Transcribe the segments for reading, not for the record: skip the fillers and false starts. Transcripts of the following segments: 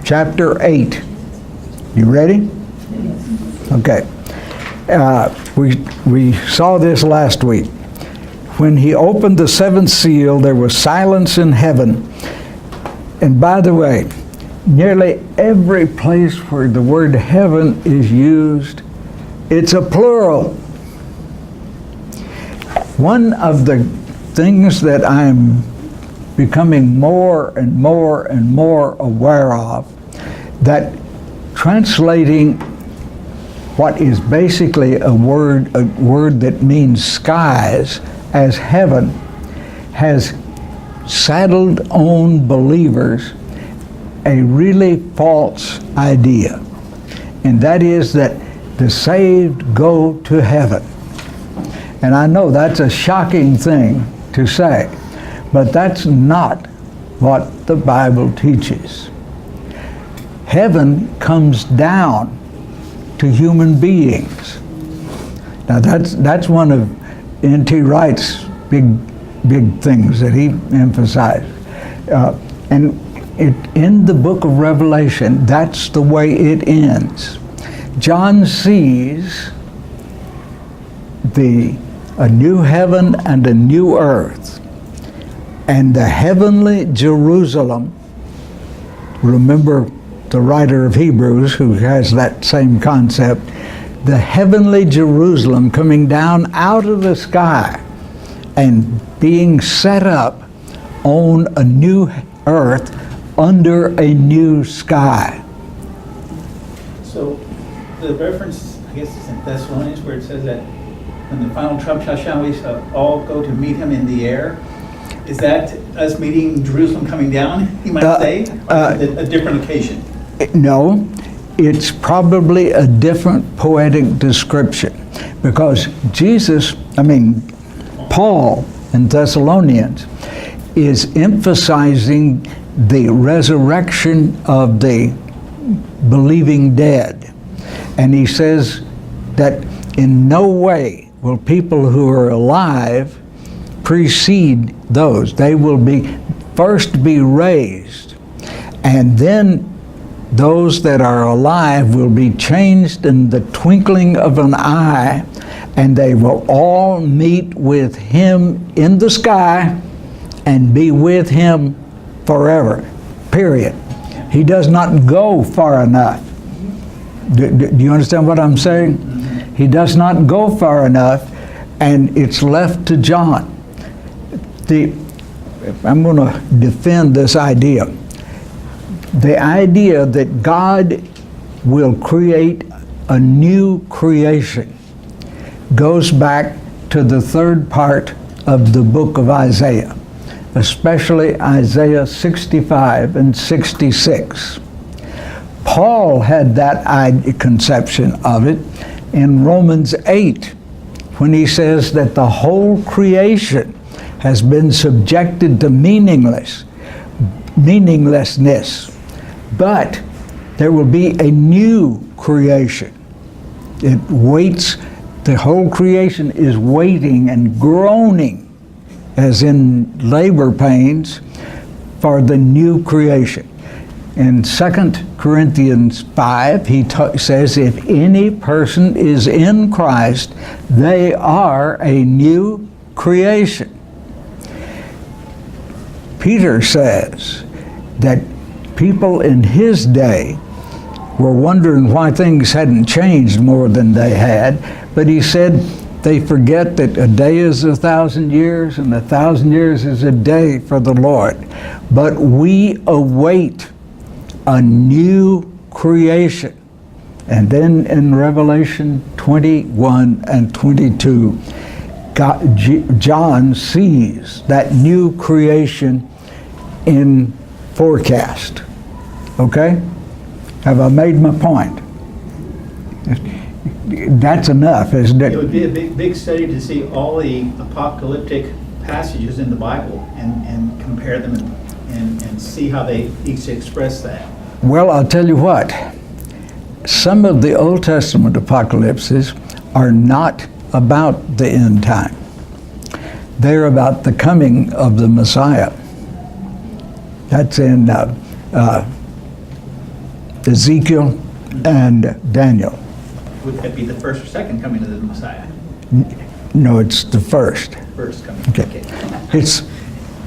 chapter 8. You ready? Okay. We saw this last week. When he opened the seventh seal, there was silence in heaven. And by the way, nearly every place where the word heaven is used, it's a plural. One of the things that I'm becoming more and more and more aware of, that translating what is basically a word that means skies as heaven has saddled on believers a really false idea. And that is that the saved go to heaven. And I know that's a shocking thing to say, but that's not what the Bible teaches. Heaven comes down to human beings. Now that's one of N.T. Wright's big things that he emphasized. And in the book of Revelation, that's the way it ends. John sees a new heaven and a new earth, and the heavenly Jerusalem. Remember the writer of Hebrews, who has that same concept, the heavenly Jerusalem coming down out of the sky and being set up on a new earth under a new sky. So the reference, I guess, is in Thessalonians, where it says that when the final trump shall sound, we shall all go to meet him in the air. Is that us meeting Jerusalem coming down, you might say? Or is it a different occasion? No, it's probably a different poetic description, because Paul in Thessalonians is emphasizing the resurrection of the believing dead. And he says that in no way will people who are alive precede those. They will first be raised, and then those that are alive will be changed in the twinkling of an eye, and they will all meet with him in the sky and be with him forever, period. He does not go far enough. Do you understand what I'm saying? He does not go far enough, and it's left to John. I'm going to defend this idea. The idea that God will create a new creation goes back to the third part of the book of Isaiah, especially Isaiah 65 and 66. Paul had that conception of it in Romans 8, when he says that the whole creation has been subjected to meaninglessness, but there will be a new creation. It waits, the whole creation is waiting and groaning, as in labor pains, for the new creation. In 2 Corinthians 5, he says, if any person is in Christ, they are a new creation. Peter says that people in his day were wondering why things hadn't changed more than they had, but he said they forget that a day is 1,000 years and 1,000 years is a day for the Lord. But we await a new creation. And then in Revelation 21 and 22, John sees that new creation in forecast. Okay? Have I made my point? That's enough, isn't it? It would be a big study to see all the apocalyptic passages in the Bible and compare them and see how they each express that. Well, I'll tell you what. Some of the Old Testament apocalypses are not about the end time. They're about the coming of the Messiah. That's in Ezekiel, and Daniel. Would that be the first or second coming of the Messiah? No, it's the first. First coming. Okay. It's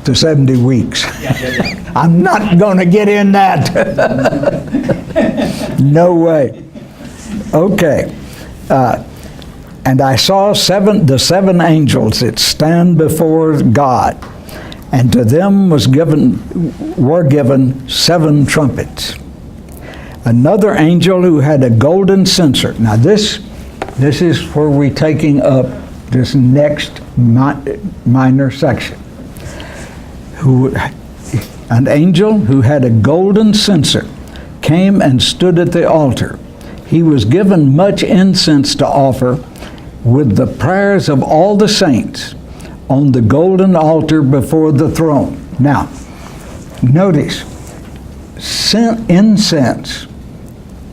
the 70 weeks. Yeah. I'm not going to get in that. No way. Okay. And I saw the seven angels that stand before God, and to them were given 7 trumpets. Another angel who had a golden censer. Now this is where we're taking up this next minor section. An angel who had a golden censer came and stood at the altar. He was given much incense to offer with the prayers of all the saints on the golden altar before the throne. Now, notice, incense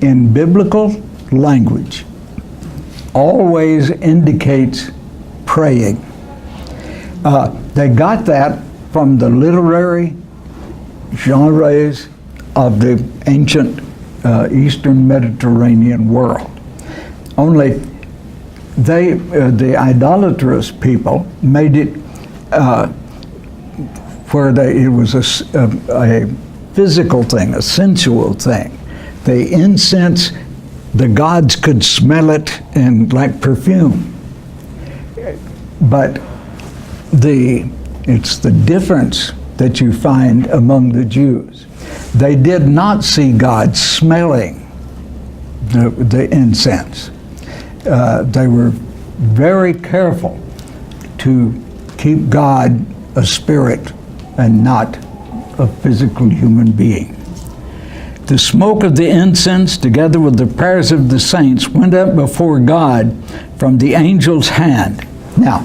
in biblical language always indicates praying. They got that from the literary genres of the ancient Eastern Mediterranean world. Only the idolatrous people made it where it was a physical thing, a sensual thing. The incense, the gods could smell it and like perfume. But it's the difference that you find among the Jews. They did not see God smelling the incense. They were very careful to keep God a spirit and not a physical human being. The smoke of the incense, together with the prayers of the saints, went up before God from the angel's hand. Now,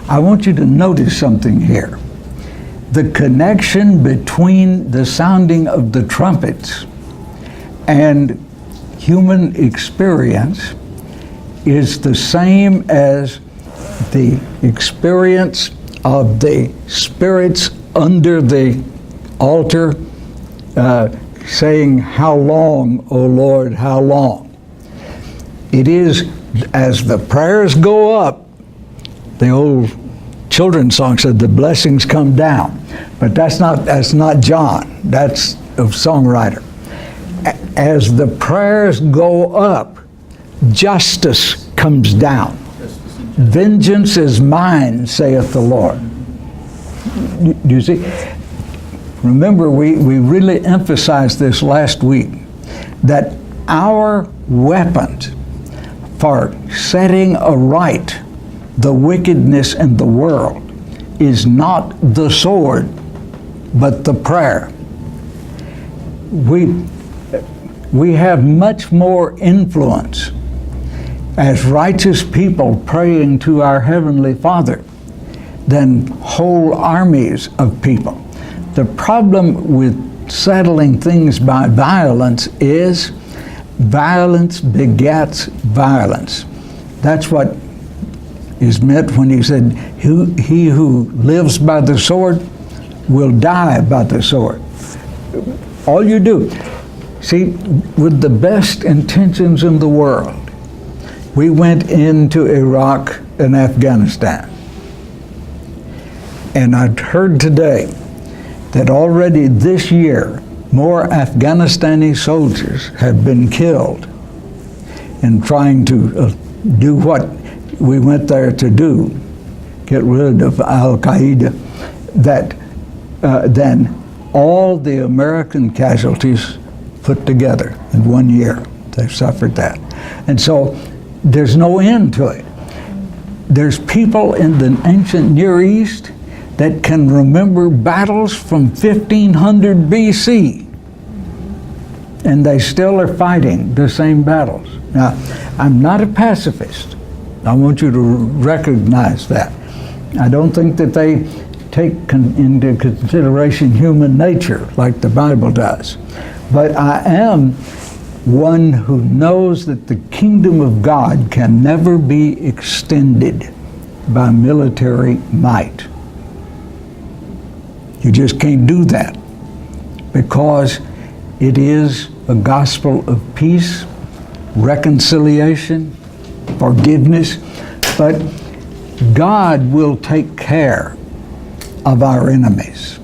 I want you to notice something here. The connection between the sounding of the trumpets and human experience is the same as the experience of the spirits under the altar saying, "How long, O Lord, how long?" It is as the prayers go up, the old children's song said the blessings come down, but that's not John, that's a songwriter. As the prayers go up, justice comes down. Vengeance is mine, saith the Lord. Do you see? Remember, we really emphasized this last week, that our weapons for setting aright the wickedness in the world is not the sword, but the prayer. We have much more influence as righteous people praying to our Heavenly Father than whole armies of people. The problem with settling things by violence is violence begets violence. That's what is meant when he said, he who lives by the sword will die by the sword. All you do, see, with the best intentions in the world, we went into Iraq and Afghanistan. And I've heard today that already this year, more Afghanistani soldiers have been killed in trying to do what we went there to do, get rid of Al-Qaeda, than all the American casualties put together in 1 year. They've suffered that. And so there's no end to it. There's people in the ancient Near East that can remember battles from 1500 BC, and they still are fighting the same battles. Now, I'm not a pacifist. I want you to recognize that. I don't think that they take into consideration human nature like the Bible does. But I am one who knows that the kingdom of God can never be extended by military might. You just can't do that, because It is a gospel of peace, reconciliation, forgiveness, but God will take care of our enemies,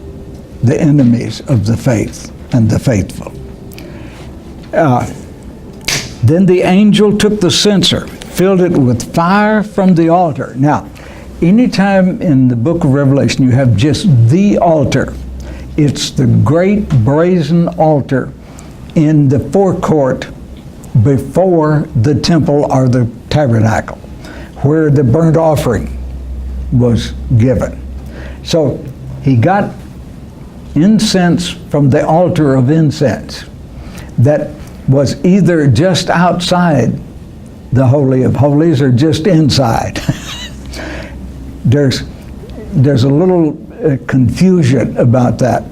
the enemies of the faith and the faithful. Then the angel took the censer, filled it with fire from the altar. Now, anytime in the book of Revelation you have just the altar, it's the great brazen altar in the forecourt before the temple or the tabernacle, where the burnt offering was given. So he got incense from the altar of incense that was either just outside the Holy of Holies or just inside. There's a little confusion about that,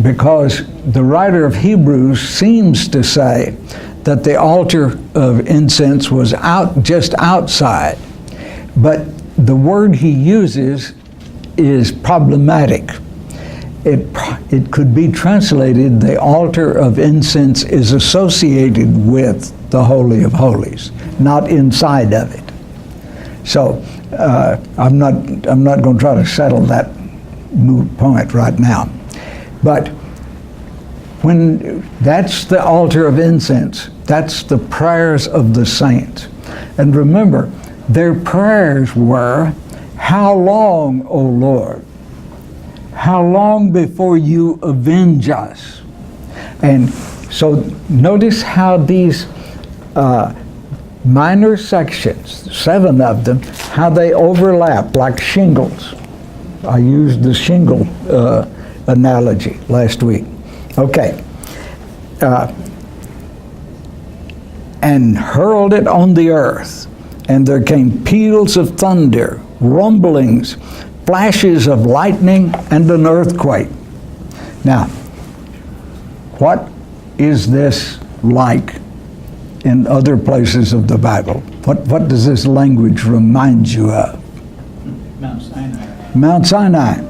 because the writer of Hebrews seems to say that the altar of incense was just outside, but the word he uses is problematic. It could be translated, the altar of incense is associated with the Holy of Holies, not inside of it. So I'm not going to try to settle that moot point right now. But when that's the altar of incense, that's the prayers of the saints. And remember, their prayers were, "How long, O Lord? How long before you avenge us?" And so notice how these minor sections, 7 of them, how they overlap like shingles. I used the shingle analogy last week. Okay. And hurled it on the earth, and there came peals of thunder, rumblings, flashes of lightning, and an earthquake. Now, what is this like in other places of the Bible? What does this language remind you of? Mount Sinai. Mount Sinai.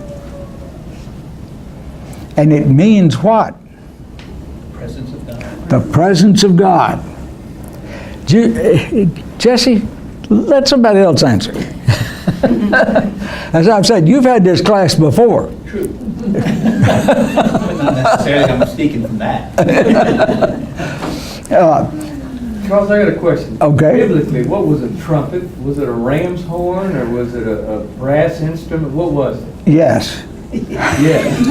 And it means what? Presence of God. The presence of God. Jesse, let somebody else answer. As I've said, you've had this class before. True. But not necessarily I'm speaking from that. Charles, I got a question. Okay. Biblically, what was a trumpet? Was it a ram's horn, or was it a brass instrument? What was it? Yes. Yes.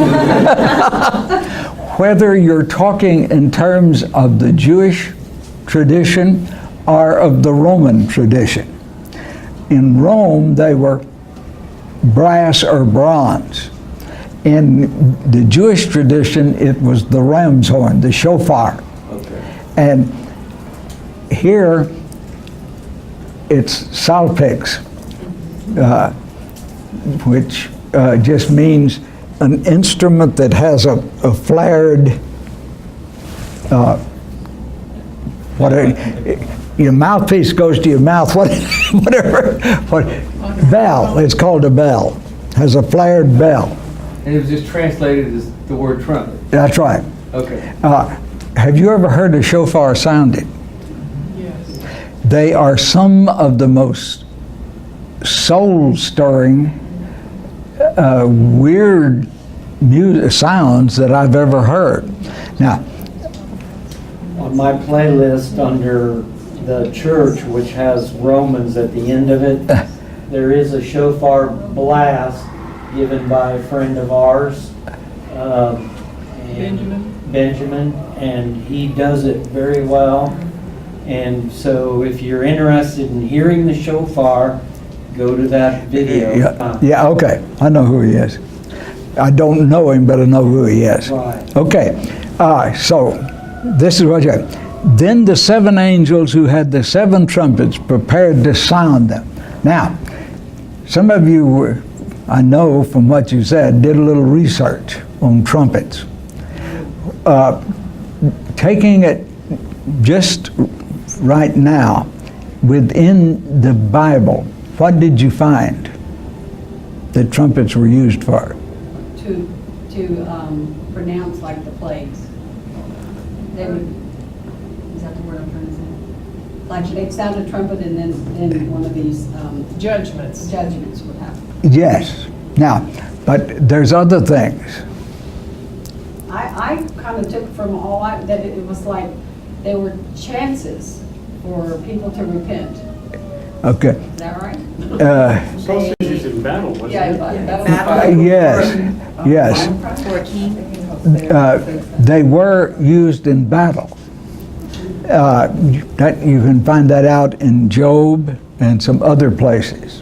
Whether you're talking in terms of the Jewish tradition or of the Roman tradition. In Rome, they were brass or bronze. In the Jewish tradition, it was the ram's horn, the shofar. Okay. And here, it's salpix, which just means an instrument that has a flared, your mouthpiece goes to your mouth, whatever, bell, it's called a bell, has a flared bell. And it was just translated as the word trumpet. That's right. Okay. Have you ever heard a shofar sounded? Yes. They are some of the most soul-stirring, weird sounds that I've ever heard. Now, On my playlist under the church, which has Romans at the end of it, there is a shofar blast given by a friend of ours, Benjamin, and he does it very well. And so if you're interested in hearing the shofar, go to that video. yeah, okay, I know who he is. I don't know him, but I know who he is. Right. Okay, so this is what you have. Then the 7 angels who had the 7 trumpets prepared to sound them. Now, some of you were, I know from what you said, did a little research on trumpets. Taking it just right now, within the Bible, what did you find that trumpets were used for? To pronounce like the plagues. they would, is that the word I'm trying to say? Like they'd sound a trumpet and then one of these Judgments. judgments would happen. Yes. Now, but there's other things. I kind of took from all that it was like there were chances for people to repent. Okay. Is that right? Sausage is in battle, wasn't Yeah, it? battle. Yes. For a king. They were used in battle. That you can find that out in Job and some other places.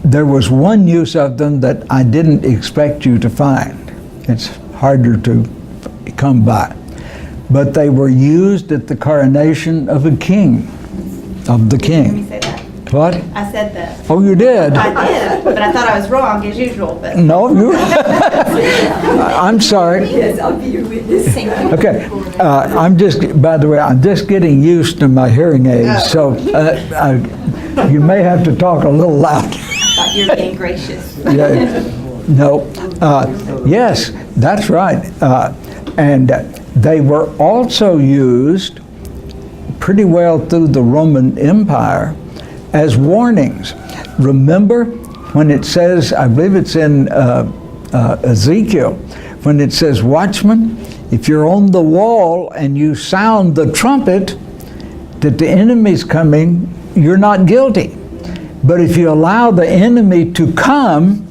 There was one use of them that I didn't expect you to find. It's harder to come by. But they were used at the coronation of a king, of the Let me king. say that. What? I said that. Oh, you did? I did, but I thought I was wrong as usual, but. No, you. I'm sorry. Yes, I'll be your witness. Okay, I'm just, by the way, I'm just getting used to my hearing aids, so you may have to talk a little loud. Thought you were being gracious. Yeah, no, yes, that's right. And they were also used pretty well through the Roman Empire as warnings. Remember when it says, I believe it's in Ezekiel, when it says, "Watchman, if you're on the wall and you sound the trumpet that the enemy's coming, you're not guilty. But if you allow the enemy to come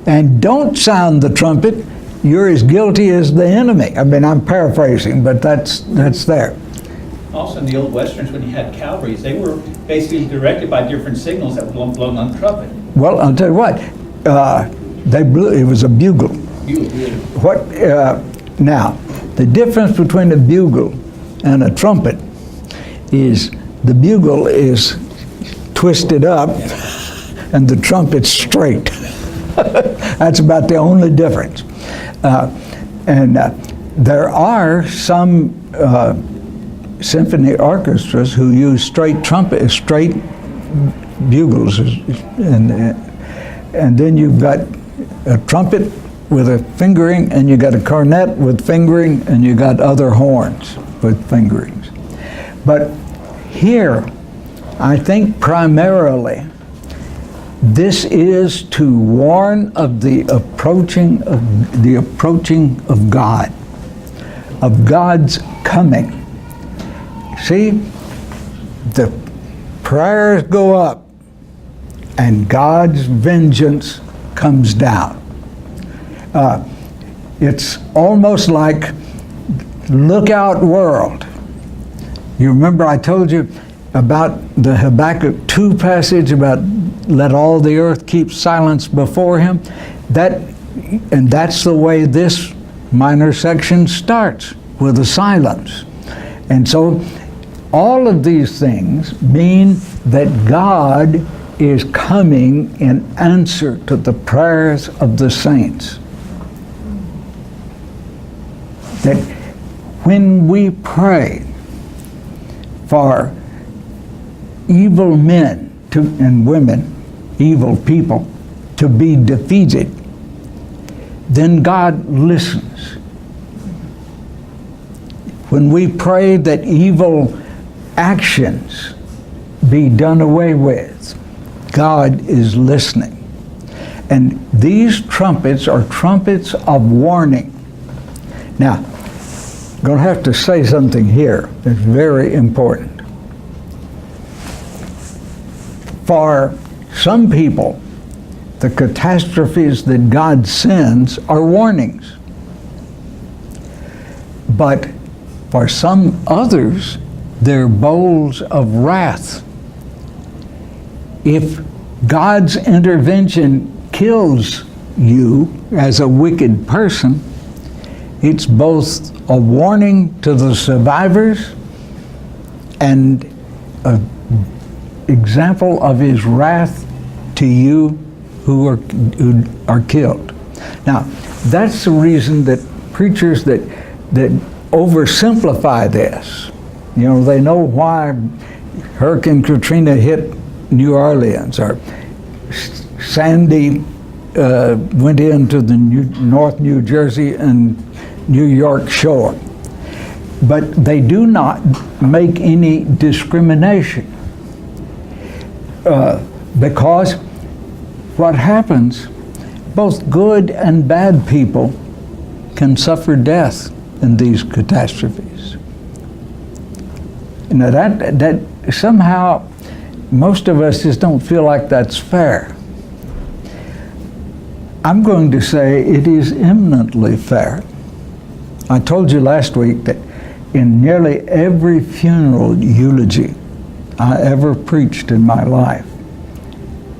and don't sound the trumpet, you're as guilty as the enemy." I mean, I'm paraphrasing, but that's there. Also in the old westerns, when you had cavalries, they were basically directed by different signals that were blown on the trumpet. Well, I'll tell you what, they blew, it was a bugle. What, now, the difference between a bugle and a trumpet is the bugle is twisted up and the trumpet's straight. That's about the only difference. There are some symphony orchestras who use straight bugles, and then you've got a trumpet with a fingering, and you got a cornet with fingering, and you got other horns with fingerings. But here, I think primarily, this is to warn of the approaching of God, of God's coming. See, the prayers go up and God's vengeance comes down. It's almost like look out world. You remember I told you about the Habakkuk 2 passage about let all the earth keep silence before him? And that's the way this minor section starts, with a silence. And so all of these things mean that God is coming in answer to the prayers of the saints. That when we pray for evil men and women, evil people, to be defeated, then God listens. When we pray that evil actions be done away with, God is listening. And these trumpets are trumpets of warning. Now, I'm going to have to say something here that's very important. For some people, the catastrophes that God sends are warnings. But for some others, they're bowls of wrath. If God's intervention kills you as a wicked person, it's both a warning to the survivors and an example of his wrath to you who are killed. Now, that's the reason that preachers that oversimplify this, you know, they know why Hurricane Katrina hit New Orleans, or Sandy went into the North New Jersey and New York shore. but they do not make any discrimination. Because what happens, both good and bad people can suffer death in these catastrophes. Now that somehow most of us just don't feel like that's fair. I'm going to say it is eminently fair. I told you last week that in nearly every funeral eulogy I ever preached in my life,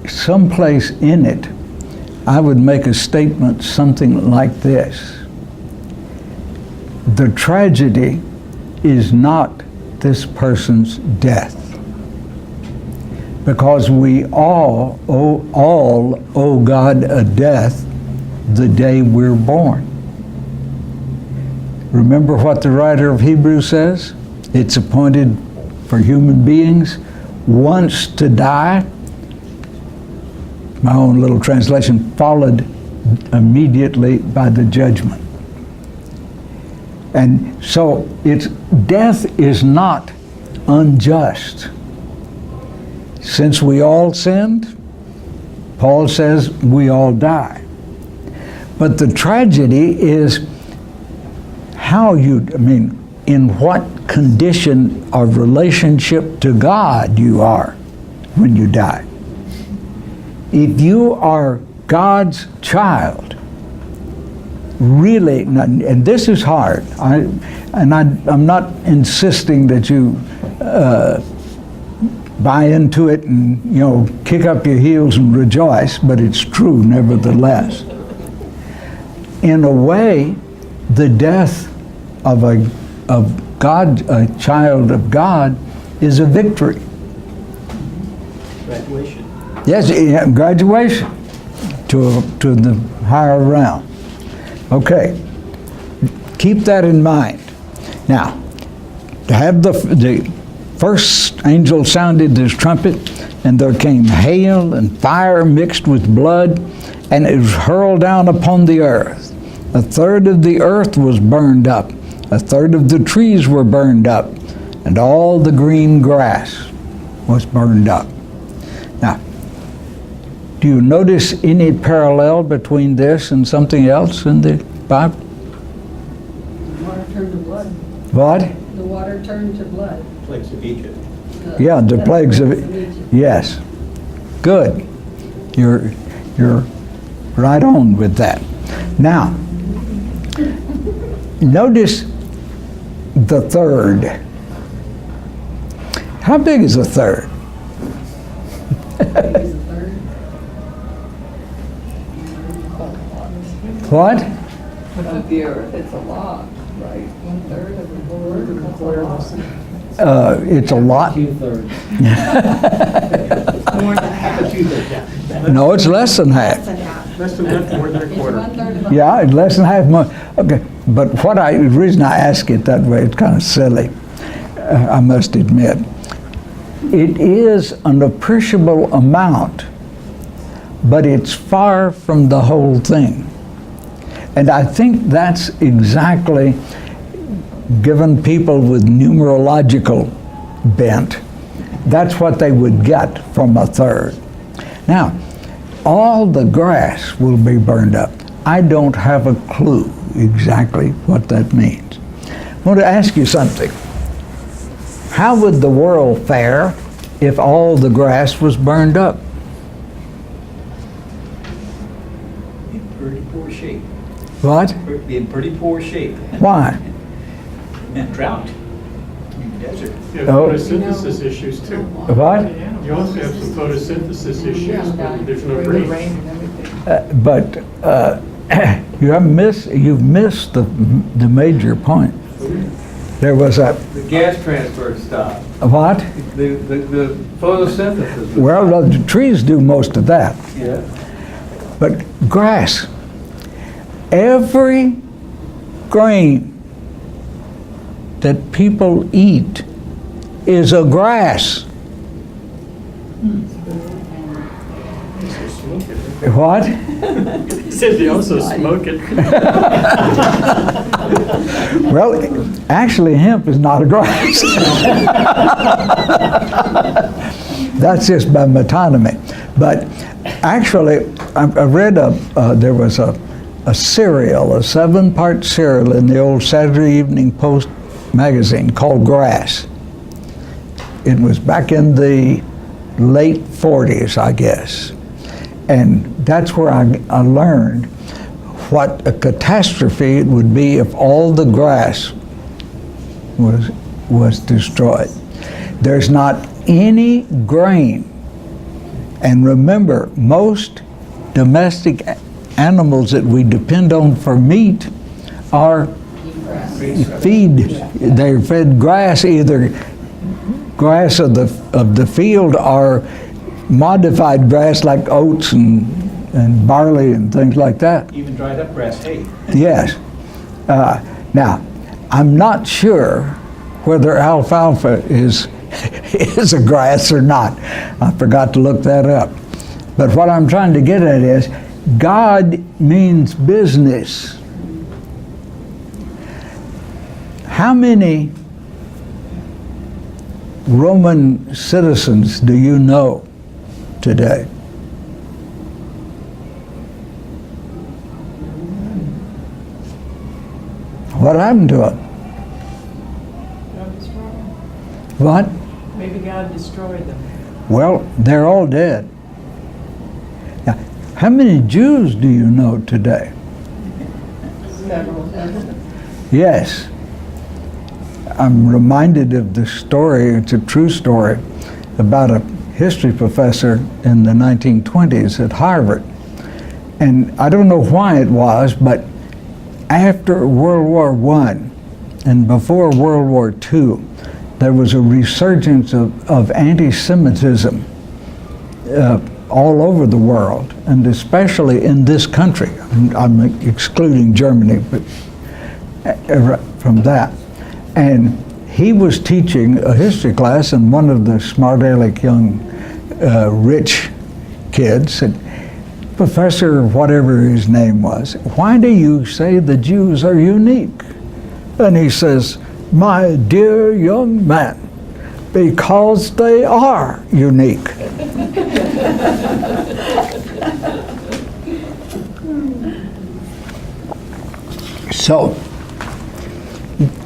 someplace in it, I would make a statement something like this: the tragedy is not this person's death, because we all owe God a death the day we're born. Remember what the writer of Hebrews says? It's appointed for human beings once to die. My own little translation, followed immediately by the judgment. And so death is not unjust. Since we all sinned, Paul says we all die. But the tragedy is in what condition of relationship to God you are when you die. If you are God's child, really, and this is hard, I'm not insisting that you buy into it and kick up your heels and rejoice, but it's true nevertheless. In a way, the death of a child of God is a victory. Graduation. Yes, graduation to the higher realm. Okay, keep that in mind. Now, to have the first angel sounded his trumpet, and there came hail and fire mixed with blood, and it was hurled down upon the earth. A third of the earth was burned up, a third of the trees were burned up, and all the green grass was burned up. Now, do you notice any parallel between this and something else in the Bible? The water turned to blood. What? The water turned to blood. Plagues of Egypt. Yeah, the plagues of Egypt. Yes. Good. You're right on with that. Now, notice the third. How big is a third? Is the third. What? Of the earth, it's a lot, right? 1/3 of the board, that's a lot. It's a lot. 2/3. More than half. No, it's less than half. Less than half. Less than that, more than a It's quarter. 1/3 of a. Yeah, it's less than half more. Okay, but the reason I ask it that way, it's kind of silly, I must admit. It is an appreciable amount, but it's far from the whole thing. And I think that's exactly, given people with numerological bent, that's what they would get from a third. Now, all the grass will be burned up. I don't have a clue exactly what that means. I want to ask you something. How would the world fare if all the grass was burned up? In pretty poor shape. What? Be in pretty poor shape. Why? And drought. Desert. You have Oh. photosynthesis issues too. What? You also have some photosynthesis issues when there's no With the rain. rain and everything. You've missed the major point. There was a The gas transfer stopped. what? The photosynthesis. was- Well, the trees do most of that, Yeah. but grass. Every grain that people eat is a grass. smoke it. What? He said they also smoke it. Well, actually, hemp is not a grass. That's just by metonymy. But actually, I read there was a serial, a 7-part serial in the old Saturday Evening Post magazine called Grass. It was back in the late 40s, I guess. And that's where I learned what a catastrophe it would be if all the grass was destroyed. There's not any grain. And remember, most domestic animals that we depend on for meat are they're fed grass, either grass of the field or modified grass like oats and barley and things like that. Even dried up grass hay. Yes. Now, I'm not sure whether alfalfa is a grass or not. I forgot to look that up. But what I'm trying to get at is God means business. How many Roman citizens do you know today? What happened to it? God destroyed them. What? Maybe God destroyed them. Well, they're all dead. Now, how many Jews do you know today? Several. Yes. I'm reminded of the story, it's a true story, about a history professor in the 1920s at Harvard. And I don't know why it was, but after World War I and before World War II, there was a resurgence of anti-Semitism all over the world, and especially in this country. I'm excluding Germany, but from that. And he was teaching a history class, and one of the smart-aleck young rich kids said, "Professor," whatever his name was, "why do you say the Jews are unique?" And he says, "My dear young man, because they are unique." So,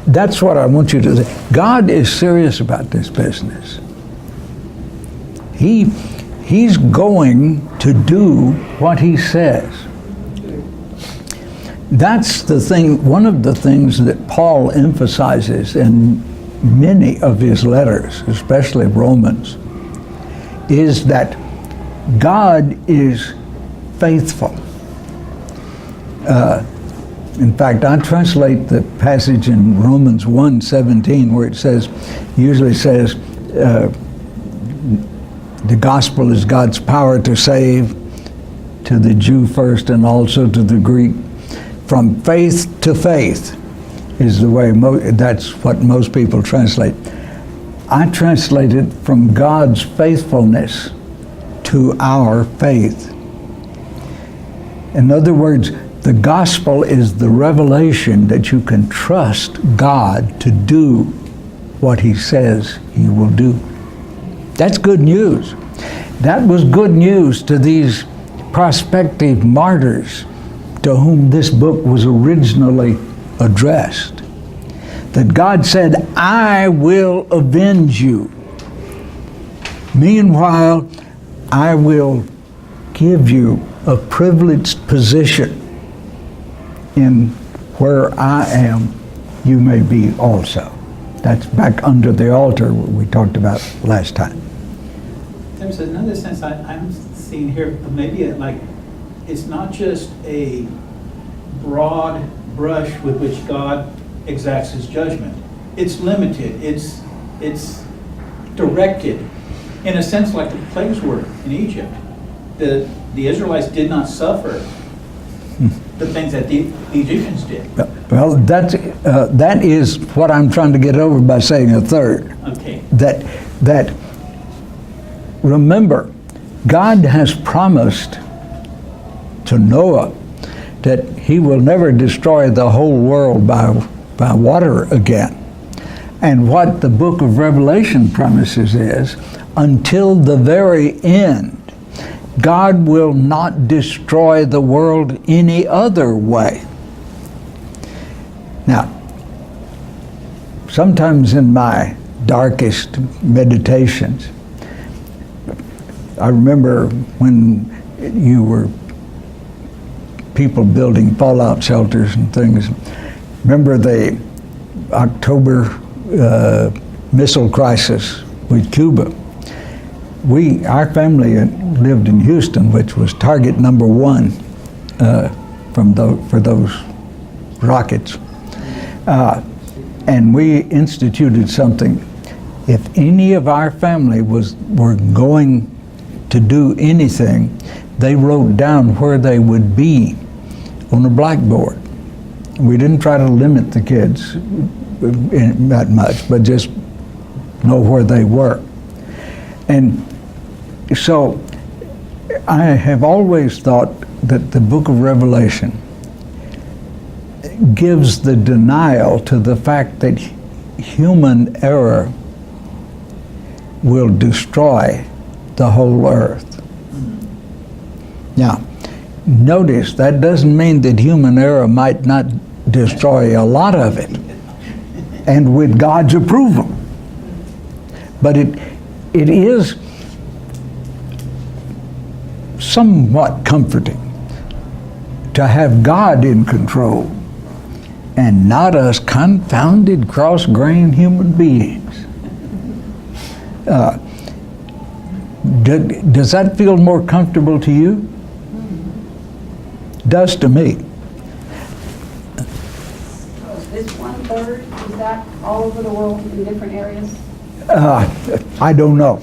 that's what I want you to say. God is serious about this business. He's going to do what he says. That's the thing, one of the things that Paul emphasizes in many of his letters, especially Romans, is that God is faithful. In fact, I translate the passage in Romans 1:17 where it says, usually says, the gospel is God's power to save, to the Jew first and also to the Greek. From faith to faith is the way, that's what most people translate. I translate it from God's faithfulness to our faith. In other words, the gospel is the revelation that you can trust God to do what he says he will do. That's good news. That was good news to these prospective martyrs to whom this book was originally addressed. That God said, "I will avenge you. Meanwhile, I will give you a privileged position in where I am, you may be also." That's back under the altar we talked about last time. There's another sense I'm seeing here, maybe like it's not just a broad brush with which God exacts his judgment. It's limited, it's directed, in a sense like the plagues were in Egypt. The Israelites did not suffer the things that the Egyptians did. Well, that is what I'm trying to get over by saying a third. Okay. That remember, God has promised to Noah that he will never destroy the whole world by water again. And what the book of Revelation promises is, until the very end, God will not destroy the world any other way. Now, sometimes in my darkest meditations, I remember when you were people building fallout shelters and things. Remember the October missile crisis with Cuba? Our family lived in Houston, which was target number one for those rockets. And we instituted something. If any of our family were going to do anything, they wrote down where they would be on a blackboard. We didn't try to limit the kids that much, but just know where they were. And so I have always thought that the book of Revelation gives the denial to the fact that human error will destroy the whole earth. Now, notice that doesn't mean that human error might not destroy a lot of it, and with God's approval. But it is somewhat comforting to have God in control and not us confounded, cross-grained human beings. Does that feel more comfortable to you? Does to me. Is 1/3, is that all over the world in different areas? I don't know.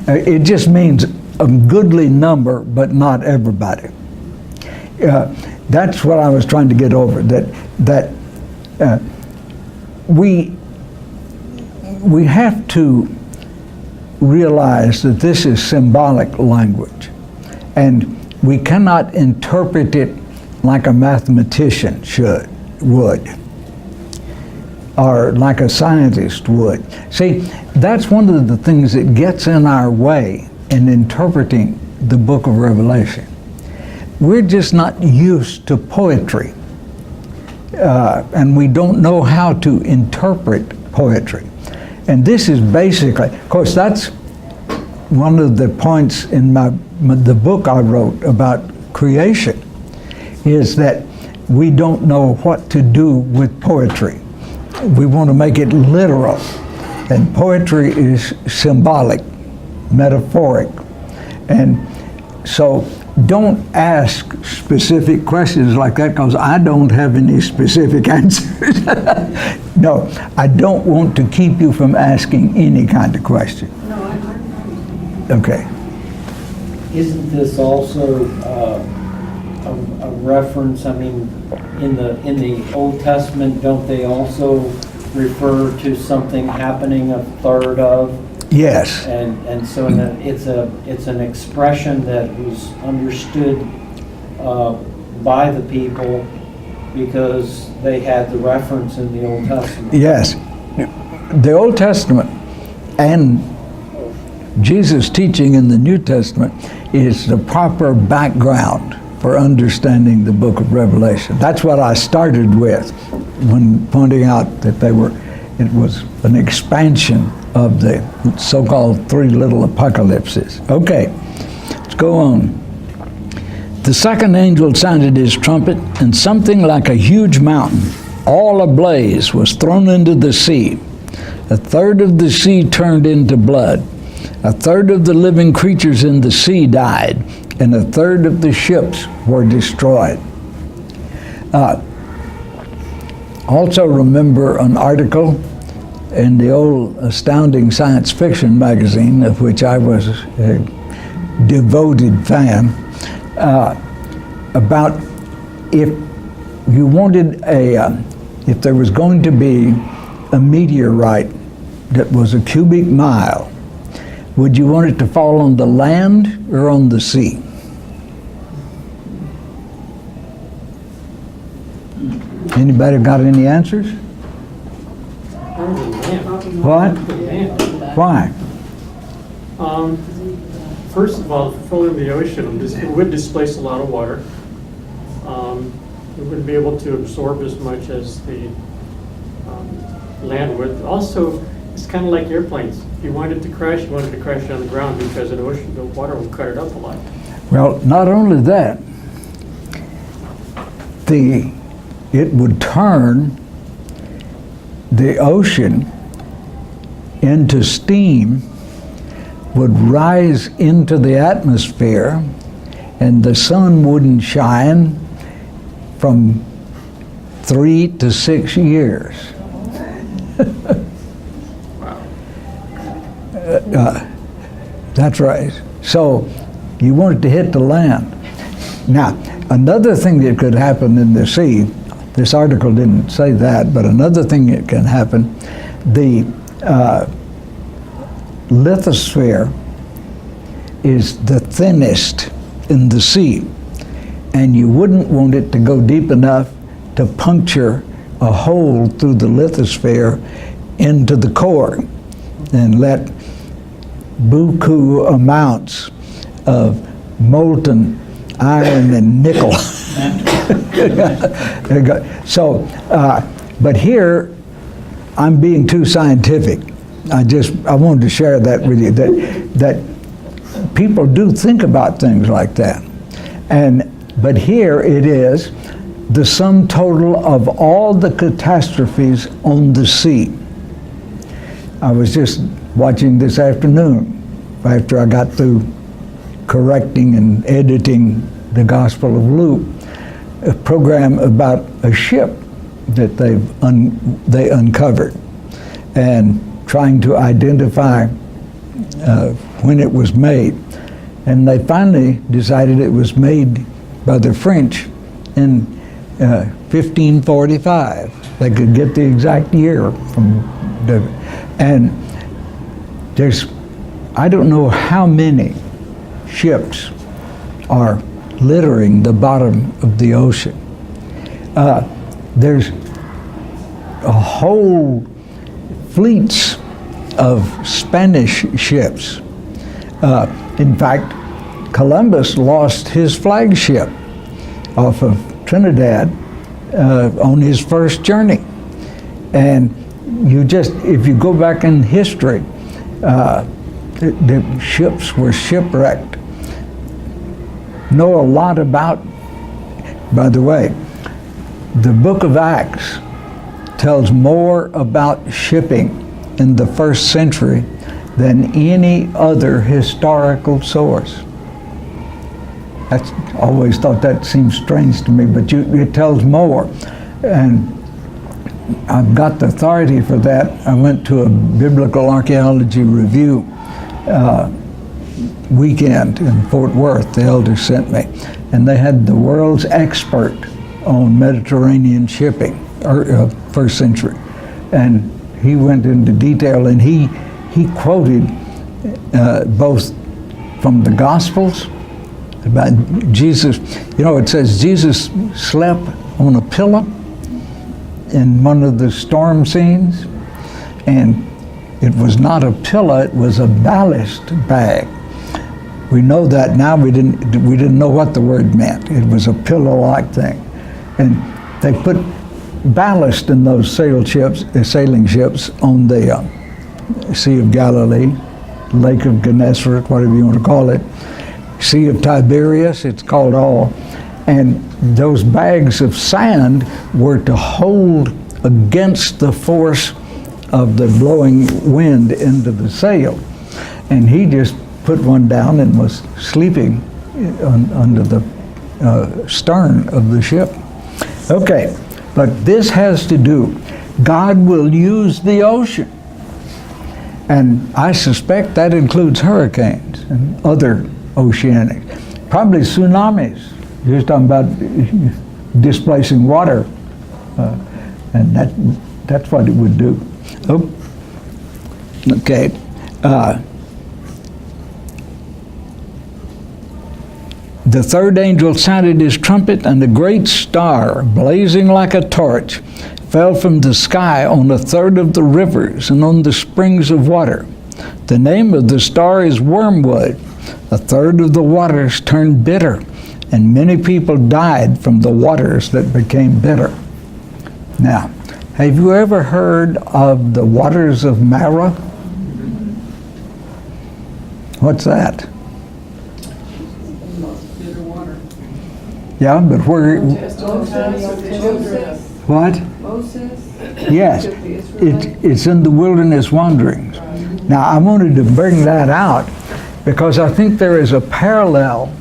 It just means a goodly number, but not everybody. That's what I was trying to get over. That we have to realize that this is symbolic language, and we cannot interpret it like a mathematician would, or like a scientist would. See, that's one of the things that gets in our way in interpreting the book of Revelation. We're just not used to poetry, and we don't know how to interpret poetry. And this is basically, of course, that's one of the points in the book I wrote about creation, is that we don't know what to do with poetry. We want to make it literal, and poetry is symbolic, metaphoric. And so don't ask specific questions like that, because I don't have any specific answers. No, I don't want to keep you from asking any kind of question. No, I'm Okay. Isn't this also a reference, I mean, in the Old Testament, don't they also refer to something happening a third of? Yes. And so it's an expression that was understood by the people because they had the reference in the Old Testament. Yes. The Old Testament and Jesus' teaching in the New Testament is the proper background for understanding the book of Revelation. That's what I started with when pointing out that it was an expansion of the so-called three little apocalypses. Okay, let's go on. The second angel sounded his trumpet, and something like a huge mountain, all ablaze, was thrown into the sea. A third of the sea turned into blood. A third of the living creatures in the sea died, and a third of the ships were destroyed. Also remember an article in the old Astounding Science Fiction magazine, of which I was a devoted fan, about if you wanted if there was going to be a meteorite that was a cubic mile, would you want it to fall on the land or on the sea? Anybody got any answers? What? Why? First of all, filling the ocean, it would displace a lot of water. It wouldn't be able to absorb as much as the land would. Also, it's kind of like airplanes. If you wanted to crash, you wanted to crash on the ground because the ocean, the water will cut it up a lot. Well, not only that, it would turn the ocean into steam, would rise into the atmosphere, and the sun wouldn't shine from 3 to 6 years. That's right. So you want it to hit the land. Now, another thing that could happen in the sea, this article didn't say that, but another thing that can happen, the lithosphere is the thinnest in the sea, and you wouldn't want it to go deep enough to puncture a hole through the lithosphere into the core and let buku amounts of molten iron and nickel. So, but here, I'm being too scientific. I wanted to share that with you, that people do think about things like that. But here it is, the sum total of all the catastrophes on the sea. I was just watching this afternoon, after I got through correcting and editing the Gospel of Luke, a program about a ship that they uncovered, and trying to identify when it was made. And they finally decided it was made by the French in 1545. They could get the exact year from and there's, I don't know how many ships are littering the bottom of the ocean. There's a whole fleets of Spanish ships. In fact, Columbus lost his flagship off of Trinidad on his first journey. And if you go back in history, the ships were shipwrecked. Know a lot about, by the way, the book of Acts tells more about shipping in the first century than any other historical source. That's always thought that seems strange to me, but it tells more. And I've got the authority for that. I went to a biblical archaeology review weekend in Fort Worth. The elders sent me, and they had the world's expert on Mediterranean shipping, first century, and he went into detail, and he quoted both from the Gospels about Jesus. You know, it says Jesus slept on a pillow in one of the storm scenes, and it was not a pillow, it was a ballast bag. We know that now. We didn't know what the word meant. It was a pillow-like thing, and they put ballast in those sailing ships on the Sea of Galilee, Lake of Gennesaret, whatever you want to call it, Sea of Tiberias, it's called all. And those bags of sand were to hold against the force of the blowing wind into the sail. And he just put one down and was sleeping under the stern of the ship. Okay, but this has to do, God will use the ocean. And I suspect that includes hurricanes and other oceanic, probably tsunamis. You're talking about displacing water, and that's what it would do. Oh, okay. The third angel sounded his trumpet, and a great star, blazing like a torch, fell from the sky on a third of the rivers and on the springs of water. The name of the star is Wormwood. A third of the waters turned bitter, and many people died from the waters that became bitter. Now, have you ever heard of the waters of Marah? What's that? Bitter water. Yeah, but where, Moses. what? Moses. Yes, Took the Israelites. it's in the wilderness wanderings. Now, I wanted to bring that out because I think there is a parallel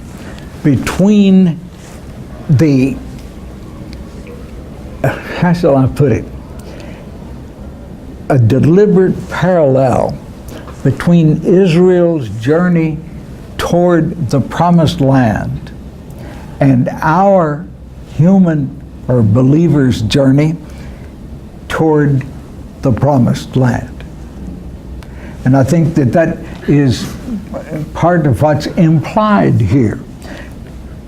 between the, how shall I put it, a deliberate parallel between Israel's journey toward the promised land and our human or believers' journey toward the promised land. And I think that that is part of what's implied here.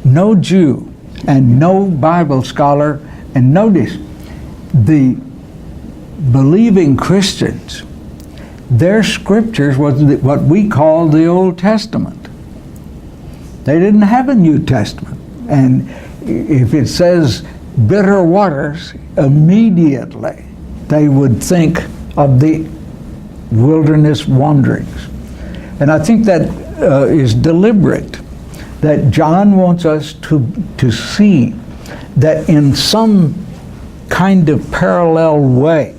No Jew and no Bible scholar, and notice, the believing Christians, their scriptures was what we call the Old Testament. They didn't have a New Testament. And if it says bitter waters, immediately they would think of the wilderness wanderings. And I think that is deliberate, that John wants us to see that in some kind of parallel way,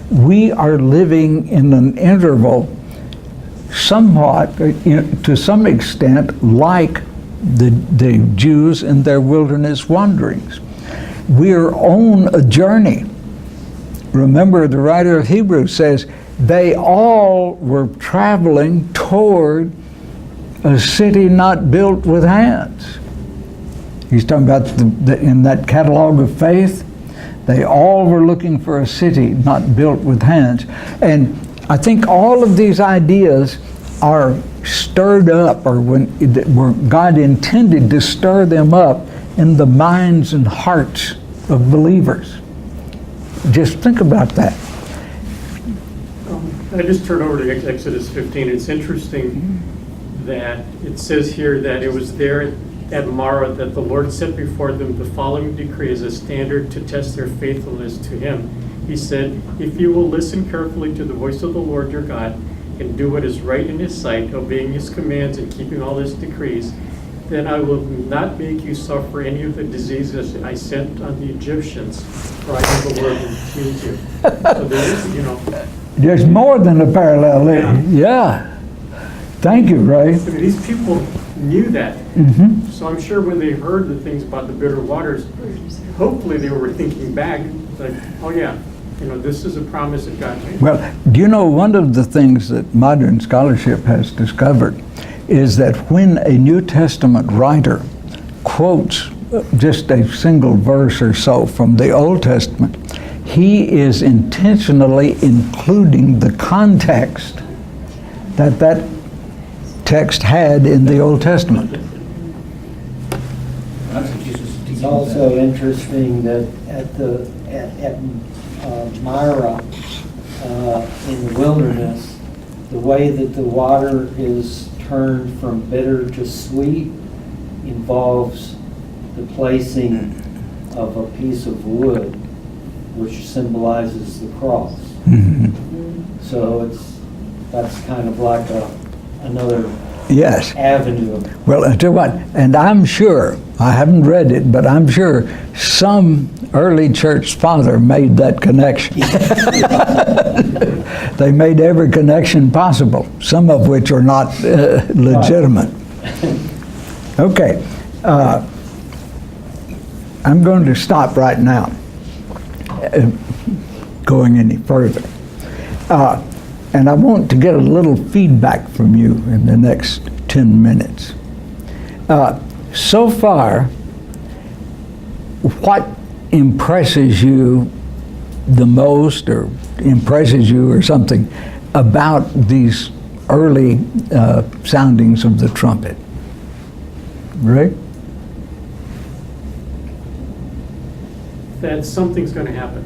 we are living in an interval somewhat, to some extent, like the Jews in their wilderness wanderings. We are on a journey. Remember, the writer of Hebrews says, they all were traveling toward a city not built with hands. He's talking about in that catalog of faith, they all were looking for a city not built with hands. And I think all of these ideas are stirred up, or where God intended to stir them up in the minds and hearts of believers. Just think about that. I just turned over to Exodus 15. It's interesting that it says here that it was there at Marah that the Lord set before them the following decree as a standard to test their faithfulness to Him. He said, if you will listen carefully to the voice of the Lord your God and do what is right in His sight, obeying His commands and keeping all His decrees, then I will not make you suffer any of the diseases I sent on the Egyptians, for I am the Lord who heals you. So there is, There's more than a parallel there. Yeah. Thank you, Ray. I mean, these people knew that. Mm-hmm. So I'm sure when they heard the things about the bitter waters, hopefully they were thinking back, like, oh yeah, this is a promise that God made. Well, do you know one of the things that modern scholarship has discovered is that when a New Testament writer quotes just a single verse or so from the Old Testament, he is intentionally including the context that text had in the Old Testament. It's also interesting that at Marah, in the wilderness, the way that the water is turned from bitter to sweet involves the placing of a piece of wood, which symbolizes the cross. Mm-hmm. So that's kind of like another Yes. avenue. Well, I tell you what, and I'm sure, I haven't read it, but I'm sure some early church father made that connection. They made every connection possible, some of which are not legitimate. Okay, I'm going to stop right now going any further. And I want to get a little feedback from you in the next 10 minutes. So far, what impresses you the most, or impresses you or something, about these early soundings of the trumpet? Rick? That something's going to happen.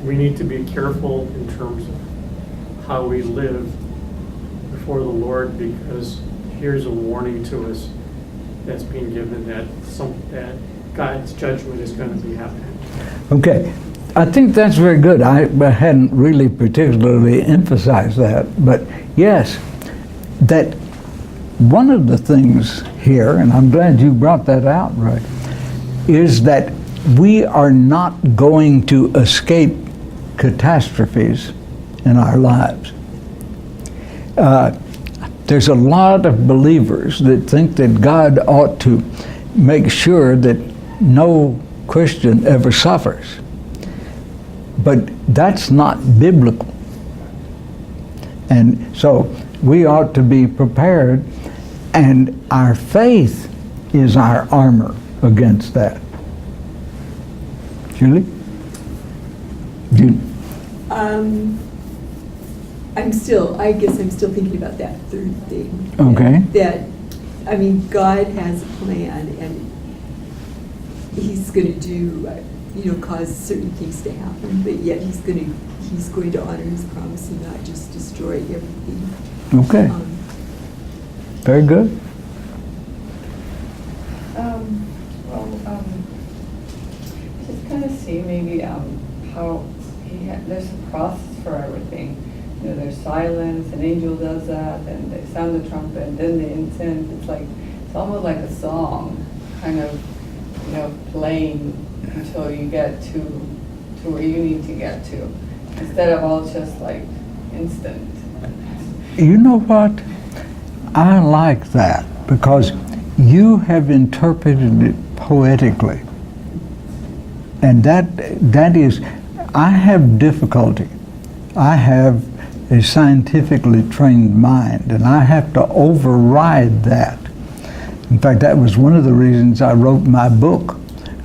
We need to be careful in terms of how we live before the Lord, because here's a warning to us that's being given that God's judgment is going to be happening. Okay, I think that's very good. I hadn't really particularly emphasized that, but yes, that one of the things here, and I'm glad you brought that out, Rick, is that we are not going to escape catastrophes in our lives. There's a lot of believers that think that God ought to make sure that no Christian ever suffers. But that's not biblical. And so we ought to be prepared, and our faith is our armor against that. Julie? I guess I'm still thinking about that third thing. Okay. God has a plan, and he's going to do, cause certain things to happen, but yet he's going to honor his promise and not just destroy everything. Okay. Very good. Just kind of see maybe how there's a process for everything. There's silence, an angel does that, and they sound the trumpet, and then the incense. It's almost like a song, kind of, playing until you get to where you need to get to, instead of all just like instant. You know what? I like that because you have interpreted it poetically. And that is, I have difficulty. I have a scientifically trained mind, and I have to override that. In fact, that was one of the reasons I wrote my book,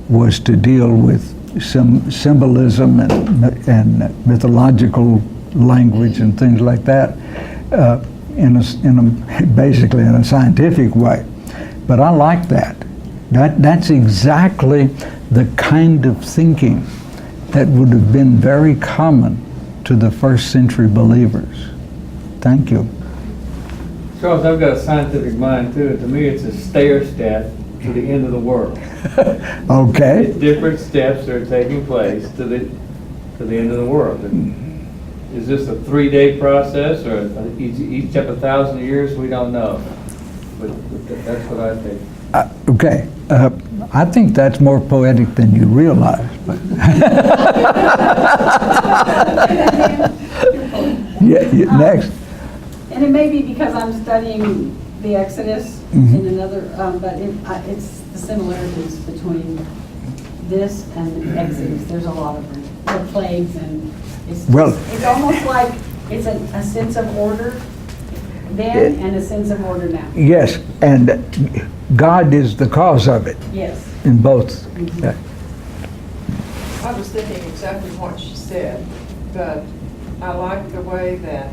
was to deal with some symbolism and mythological language and things like that, basically in a scientific way. But I like that. That's exactly the kind of thinking that would have been very common to the first century believers. Thank you. Charles, I've got a scientific mind too. To me, it's a stair step to the end of the world. Okay. Different steps are taking place to the end of the world. And is this a 3-day process, or each step 1,000 years? We don't know. But that's what I think. Okay. I think that's more poetic than you realize. But yeah, next. And it may be because I'm studying the Exodus in another, but it's the similarities between this and Exodus. There's a lot of them. The plagues, and it's almost like it's a sense of order then and a sense of order now. Yes, and God is the cause of it Yes. in both. I was thinking exactly what she said, but I like the way that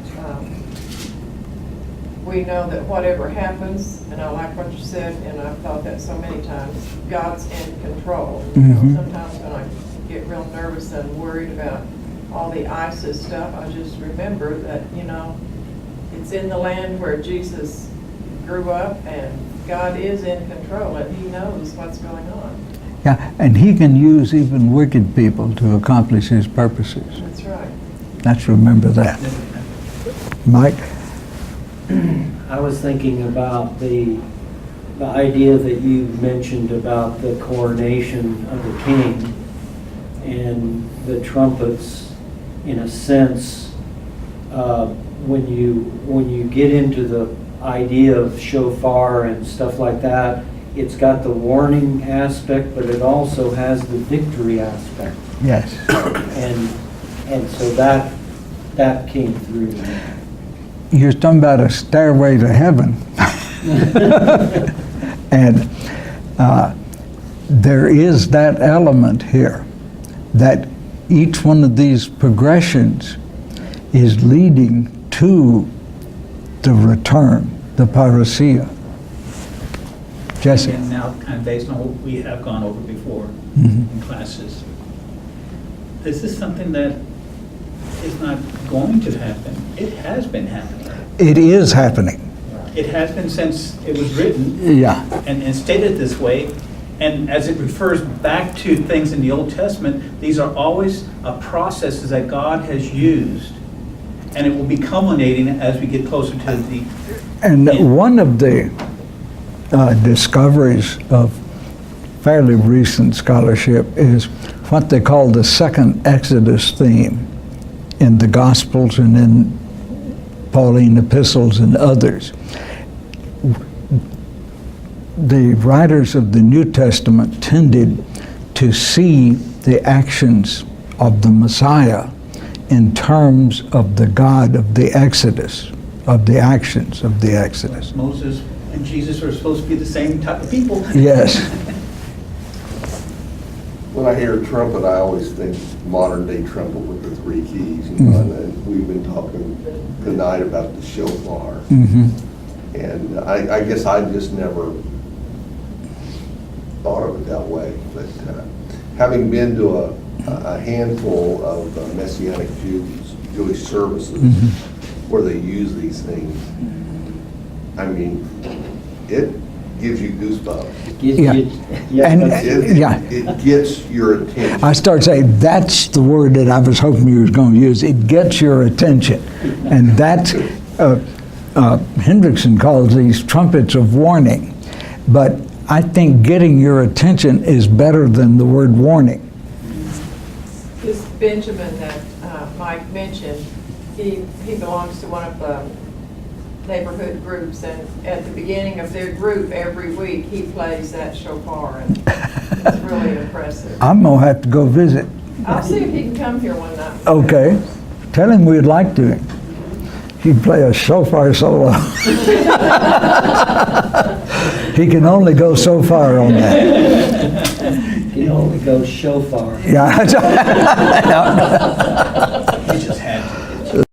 we know that whatever happens, and I like what you said, and I've thought that so many times, God's in control. Sometimes when I get real nervous and worried about all the ISIS stuff, I just remember that, it's in the land where Jesus grew up, and God is in control, and he knows what's going on. Yeah, and he can use even wicked people to accomplish his purposes. That's right. Let's remember that. Mike? I was thinking about the idea that you mentioned about the coronation of the king and the trumpets. In a sense, when you get into the idea of shofar and stuff like that, it's got the warning aspect, but it also has the victory aspect. Yes. And so that came through. You're talking about a stairway to heaven. And there is that element here, that each one of these progressions is leading to the return, the parousia. Jesse. And now, kind of based on what we have gone over before Mhm. in classes, this is something that is not going to happen. It has been happening. It is happening. It has been since it was written Yeah. and stated this way. And as it refers back to things in the Old Testament, these are always processes that God has used. And it will be culminating as we get closer to the And one of the discoveries of fairly recent scholarship is what they call the second Exodus theme in the Gospels and in Pauline epistles and others. The writers of the New Testament tended to see the actions of the Messiah in terms of the God of the Exodus, of the actions of the Exodus. Moses and Jesus are supposed to be the same type of people. Yes. When I hear trumpet, I always think modern day trumpet with the three keys. You know, and we've been talking tonight about the shofar. Mm-hmm. And I guess I just never thought of it that way. But having been to a handful of Messianic Jewish services where they use these things, I mean, it gives you goosebumps. Yeah. And It gets your attention. I start saying, that's the word that I was hoping you was going to use. It gets your attention. And that's, Hendrickson calls these trumpets of warning. But I think getting your attention is better than the word warning. This Benjamin that Mike mentioned, he belongs to one of the neighborhood groups, and at the beginning of their group every week, he plays that shofar, and it's really impressive. I'm going to have to go visit. I'll see if he can come here one night. Okay. Tell him we'd like to. He'd play a shofar solo. He can only go so far on that. You can only go shofar. Yeah.